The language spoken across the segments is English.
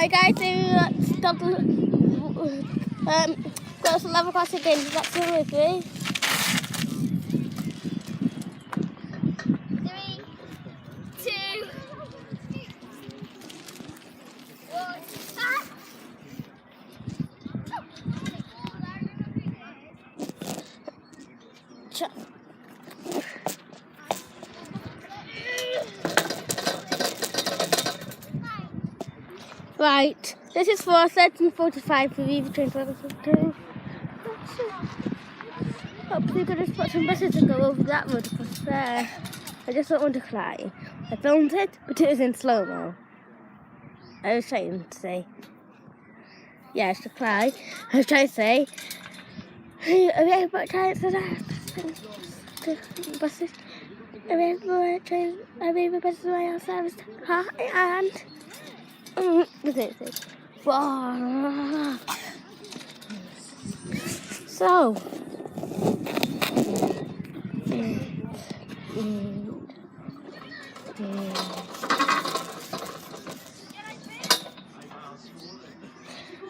Hi guys, so stop got some level crossing games. That's still with me. 3, 2, 1. Right, this is for 13:45 for Viva Train 12:52. Hopefully, going to put some buses to go over that road across there. I just don't want to cry. I filmed it, but it was in slow mo. I was trying to say, yeah, it's to cry. I was trying to say, are we able to try it for that? Buses. Are we able to try? Are we able to buses away ourselves? And. So,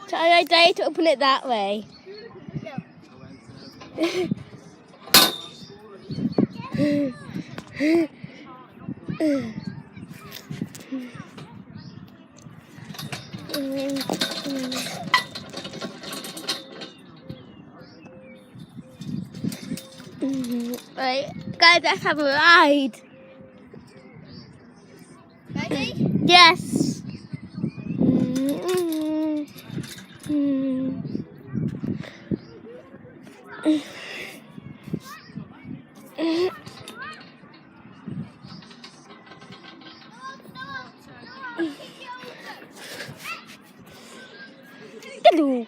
try I dare to open it that way. Right, guys, let's have a ride. Ready? Yes. Hello.